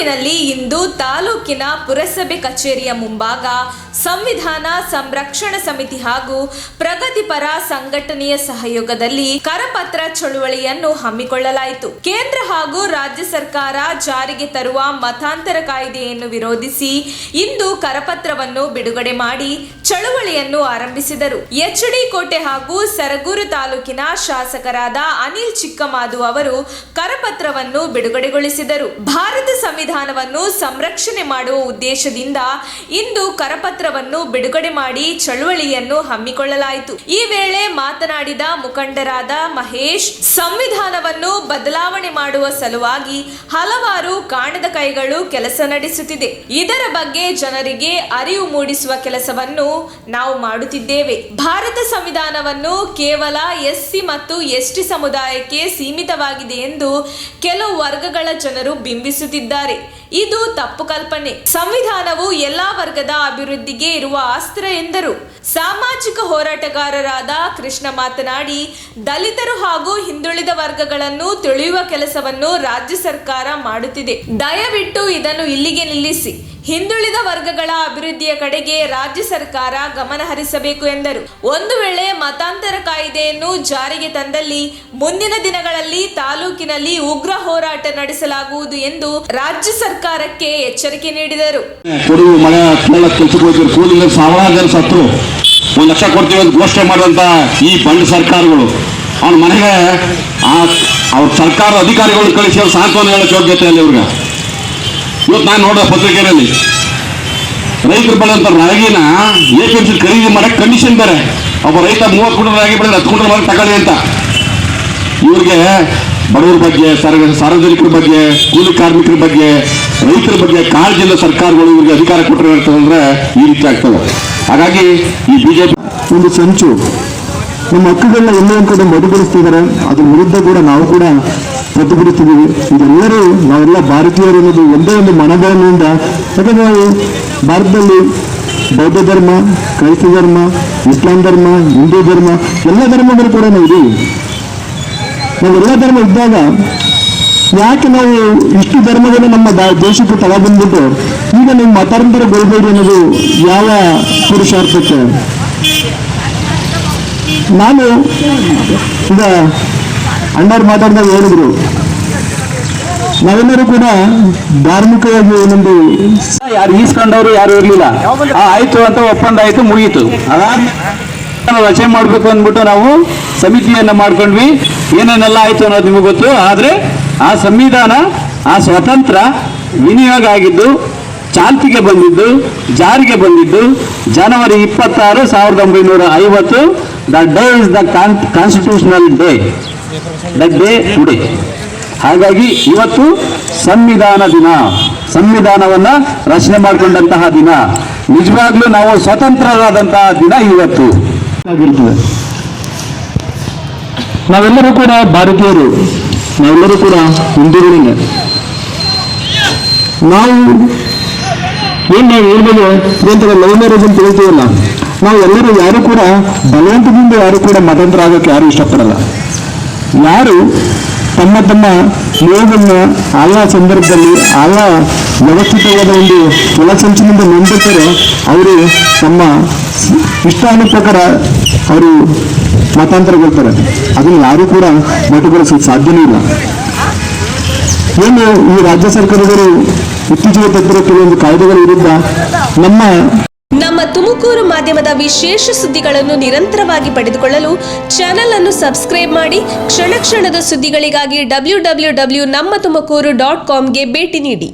ತುಮಕೂರಿನಲ್ಲಿ ಇಂದು ತಾಲೂಕಿನ ಪುರಸಭೆ ಕಚೇರಿಯ ಮುಂಭಾಗ ಸಂವಿಧಾನ ಸಂರಕ್ಷಣಾ ಸಮಿತಿ ಹಾಗೂ ಪ್ರಗತಿಪರ ಸಂಘಟನೆಯ ಸಹಯೋಗದಲ್ಲಿ ಕರಪತ್ರ ಚಳುವಳಿಯನ್ನು ಹಮ್ಮಿಕೊಳ್ಳಲಾಯಿತು. ಕೇಂದ್ರ ಹಾಗೂ ರಾಜ್ಯ ಸರ್ಕಾರ ಜಾರಿಗೆ ತರುವ ಮತಾಂತರ ಕಾಯ್ದೆಯನ್ನು ವಿರೋಧಿಸಿ ಇಂದು ಕರಪತ್ರವನ್ನು ಬಿಡುಗಡೆ ಮಾಡಿ ಚಳುವಳಿಯನ್ನು ಆರಂಭಿಸಿದರು. ಎಚ್.ಡಿ. ಕೋಟೆ ಹಾಗೂ ಸರಗೂರು ತಾಲೂಕಿನ ಶಾಸಕರಾದ ಅನಿಲ್ ಚಿಕ್ಕಮಾದು ಅವರು ಕರಪತ್ರವನ್ನು ಬಿಡುಗಡೆಗೊಳಿಸಿದರು. ಭಾರತ ಸಂವಿಧಾನವನ್ನು ಸಂರಕ್ಷಣೆ ಮಾಡುವ ಉದ್ದೇಶದಿಂದ ಇಂದು ಕರಪತ್ರವನ್ನು ಬಿಡುಗಡೆ ಮಾಡಿ ಚಳುವಳಿಯನ್ನು ಹಮ್ಮಿಕೊಳ್ಳಲಾಯಿತು. ಈ ವೇಳೆ ಮಾತನಾಡಿದ ಮುಖಂಡರಾದ ಮಹೇಶ್, ಸಂವಿಧಾನವನ್ನು ಬದಲಾವಣೆ ಮಾಡುವ ಸಲುವಾಗಿ ಹಲವಾರು ಕಾಣದ ಕೈಗಳು ಕೆಲಸ ನಡೆಸುತ್ತಿದೆ. ಇದರ ಬಗ್ಗೆ ಜನರಿಗೆ ಅರಿವು ಮೂಡಿಸುವ ಕೆಲಸವನ್ನು ನಾವು ಮಾಡುತ್ತಿದ್ದೇವೆ. ಭಾರತ ಸಂವಿಧಾನವನ್ನು ಕೇವಲ ಎಸ್ಸಿ ಮತ್ತು ಎಸ್ಟಿ ಸಮುದಾಯಕ್ಕೆ ಸೀಮಿತವಾಗಿದೆ ಎಂದು ಕೆಲವು ವರ್ಗಗಳ ಜನರು ಬಿಂಬಿಸುತ್ತಿದ್ದಾರೆ. ಇದು ತಪ್ಪು ಕಲ್ಪನೆ. ಸಂವಿಧಾನವು ಎಲ್ಲಾ ವರ್ಗದ ಅಭಿವೃದ್ಧಿಗೆ ಇರುವ ಅಸ್ತ್ರ ಎಂದರು. ಸಾಮಾಜಿಕ ಹೋರಾಟಗಾರರಾದ ಕೃಷ್ಣ ಮಾತನಾಡಿ, ದಲಿತರು ಹಾಗೂ ಹಿಂದುಳಿದ ವರ್ಗಗಳನ್ನು ತಿಳಿಯುವ ಕೆಲಸವನ್ನು ರಾಜ್ಯ ಸರ್ಕಾರ ಮಾಡುತ್ತಿದೆ. ದಯವಿಟ್ಟು ಇದನ್ನು ಇಲ್ಲಿಗೆ ನಿಲ್ಲಿಸಿ. ಹಿಂದುಳಿದ ವರ್ಗಗಳ ಅಭಿವೃದ್ಧಿಯ ಕಡೆಗೆ ರಾಜ್ಯ ಸರ್ಕಾರ ಗಮನ ಹರಿಸಬೇಕು ಎಂದರು. ಒಂದು ವೇಳೆ ಮತಾಂತರ ಕಾಯ್ದೆಯನ್ನು ಜಾರಿಗೆ ತಂದಲ್ಲಿ ಮುಂದಿನ ದಿನಗಳಲ್ಲಿ ತಾಲೂಕಿನಲ್ಲಿ ಉಗ್ರ ಹೋರಾಟ ನಡೆಸಲಾಗುವುದು ಎಂದು ರಾಜ್ಯ ಸರ್ಕಾರಕ್ಕೆ ಎಚ್ಚರಿಕೆ ನೀಡಿದರು. ಸಾವಿರಾರು ಜನ ಸತ್ರು, 1 ಲಕ್ಷ ಕೊಡ್ತೀವಿ ಅಂತ ಘೋಷಣೆ ಮಾಡಿದಂತ ಈ ಬಂಡ್ ಸರ್ಕಾರಗಳು ಅವನ ಮನೆಗೆ ಅವ್ರ ಸರ್ಕಾರ ಅಧಿಕಾರಿಗಳು ಕಳಿಸಿ ಅವ್ರು ಸಾಂತ್ವನ ಹೇಳಕ್ಕೆ ಯೋಗ್ಯತೆಯಲ್ಲಿ ಇವ್ರಿಗೆ. ಇವತ್ತು ನಾನು ನೋಡಿದ ಪತ್ರಿಕೆಯಲ್ಲಿ ರೈತರು ಬೆಳೆದಂತ ರಾಗಿನ APMC ಖರೀದಿ ಮಾಡಕ್ಕೆ ಕಂಡೀಷನ್ ಬೇರೆ. ಒಬ್ಬ ರೈತ 30 ಕ್ವಿಂಟಲ್ ರಾಗಿ ಬೆಳೆದ್ರೆ 10 ಕ್ವಿಂಟಲ್ ಮಾಡಿ ತಗೊಳ್ಳಿ ಅಂತ. ಇವ್ರಿಗೆ ಬಡವರ ಬಗ್ಗೆ, ಸಾರ್ವಜನಿಕರ ಬಗ್ಗೆ, ಕೂಲಿ ಕಾರ್ಮಿಕರ ಬಗ್ಗೆ, ರೈತರ ಬಗ್ಗೆ ಕಾಳಜಿಯಿಂದ ಸರ್ಕಾರಗಳು ಇವ್ರಿಗೆ ಅಧಿಕಾರ ಕೊಟ್ಟರೆ ಇರ್ತದಂದ್ರೆ ಈ ರೀತಿ ಆಗ್ತದೆ. ಹಾಗಾಗಿ ಈ ಬಿಜೆಪಿ ಒಂದು ಸಂಚು ನಮ್ಮ ಹಕ್ಕುಗಳನ್ನ ಎಲ್ಲೋ ಒಂದು ಕಡೆ ಮೊದಲುಗೊಳಿಸ್ತಿದ್ದಾರೆ. ಅದ್ರ ವಿರುದ್ಧ ಕೂಡ ನಾವು ಕೂಡ ಪ್ರತಿಭಟಿಸ್ತಿದ್ದೀವಿ. ಇದೆಲ್ಲರೂ ನಾವೆಲ್ಲ ಭಾರತೀಯರು ಅನ್ನೋದು ಒಂದೇ ಒಂದು ಮನೋಭಾವನೆಯಿಂದ, ಯಾಕಂದ್ರೆ ನಾವು ಭಾರತದಲ್ಲಿ ಬೌದ್ಧ ಧರ್ಮ, ಕ್ರೈಸ್ತ ಧರ್ಮ, ಇಸ್ಲಾಂ ಧರ್ಮ, ಹಿಂದೂ ಧರ್ಮ ಎಲ್ಲ ಧರ್ಮಗಳು ಕೂಡ ನಾವು ಇದ್ದೀವಿ. ನಾವೆಲ್ಲ ಧರ್ಮ ಇದ್ದಾಗ ಯಾಕೆ ನಾವು ಇಷ್ಟು ಧರ್ಮಗಳು ನಮ್ಮ ದೇಶಕ್ಕೆ ತಳ ಬಂದ್ಬಿಟ್ಟು ಈಗ ನೀವು ಮತಾಂತರಗೊಳ್ಬೇಡಿ ಅನ್ನೋದು ಯಾವ ಪುರುಷಾರ್ಥಕ್ಕೆ? ನಾನು ಈಗ ಅಣ್ಣವ್ರು ಮಾತಾಡಿದಾಗ ಹೇಳಿದ್ರು, ನಾವೆಲ್ಲರೂ ಕೂಡ ಧಾರ್ಮಿಕವಾಗಿ ಒಂದೊಂದು ಯಾರು ಈಸ್ಕೊಂಡವರು ಯಾರು ಇರಲಿಲ್ಲ. ಆಯ್ತು ಅಂತ ಒಪ್ಪಂದ ಆಯ್ತು, ಮುಗೀತು. ರಚನೆ ಮಾಡಬೇಕು ಅಂದ್ಬಿಟ್ಟು ನಾವು ಸಮಿತಿಯನ್ನ ಮಾಡ್ಕೊಂಡ್ವಿ. ಏನೇನೆಲ್ಲ ಆಯ್ತು ಅನ್ನೋದು ನಿಮಗೆ ಗೊತ್ತು. ಆದರೆ ಆ ಸಂವಿಧಾನ, ಆ ಸ್ವತಂತ್ರ ವಿನಿಯೋಗ ಆಗಿದ್ದು, ಚಾಲ್ತಿಗೆ ಬಂದಿದ್ದು, ಜಾರಿಗೆ ಬಂದಿದ್ದು ಜನವರಿ 26, 1950. The day is the constitutional day, the day today. ಹಾಗಾಗಿ ಇವತ್ತು ಸಂವಿಧಾನ ದಿನ, ಸಂವಿಧಾನವನ್ನ ರಚನೆ ಮಾಡಿಕೊಂಡಂತಹ ದಿನ, ನಿಜವಾಗ್ಲೂ ನಾವು ಸ್ವತಂತ್ರರಾದಂತಹ ದಿನ ಇವತ್ತು ಆಗಿರ್ತದೆ. ನಾವೆಲ್ಲರೂ ಕೂಡ ಭಾರತೀಯರು, ನಾವೆಲ್ಲರೂ ಕೂಡ ಹಿಂದೂಗಳೇ. ನಾವು ಹೇಳ್ಬೋದು ಏನಂತಾರೆ, ಲವ್ ಮ್ಯಾರೇಜ್ ಅಂತ ಹೇಳ್ತೀವಲ್ಲ, ನಾವು ಎಲ್ಲರೂ ಯಾರು ಕೂಡ ಬಲವಂತದಿಂದ ಯಾರು ಕೂಡ ಮತಾಂತರ ಆಗೋಕ್ಕೆ ಯಾರು ಇಷ್ಟಪಡಲ್ಲ. ಯಾರು ತಮ್ಮ ತಮ್ಮ ಯೋಗವನ್ನು ಆಯಾ ಸಂದರ್ಭದಲ್ಲಿ ಆಯಾ ವ್ಯವಸ್ಥಿತವಾದ ಒಂದು ಒಳಸಂಚಿನಿಂದ ನಂಬಿರ್ತಾರೆ, ಅವರು ತಮ್ಮ ಇಷ್ಟಾನ ಪ್ರಕಾರ ಅವರು ಮತಾಂತರಗೊಳ್ತಾರೆ. ಅದನ್ನು ಯಾರು ಕೂಡ ಮೊಟಕುಗೊಳಿಸಲು ಸಾಧ್ಯನೇ ಇಲ್ಲ. ಏನು ಈ ರಾಜ್ಯ ಸರ್ಕಾರಗಳು ಇತ್ತೀಚೆಗೆ ತಂದಿರೋ ಕೆಲವೊಂದು ಕಾಯ್ದೆಗಳ ವಿರುದ್ಧ ನಮ್ಮ ತುಮಕೂರು ಮಾಧ್ಯಮದ ವಿಶೇಷ ಸುದ್ದಿಗಳನ್ನು ನಿರಂತರವಾಗಿ ಪಡೆದುಕೊಳ್ಳಲು ಚಾನೆಲ್ ಅನ್ನು ಸಬ್ಸ್ಕ್ರೈಬ್ ಮಾಡಿ. ಕ್ಷಣ ಕ್ಷಣದ ಸುದ್ದಿಗಳಿಗಾಗಿ www.nammathumakuru.com ಗೆ ಭೇಟಿ ನೀಡಿ.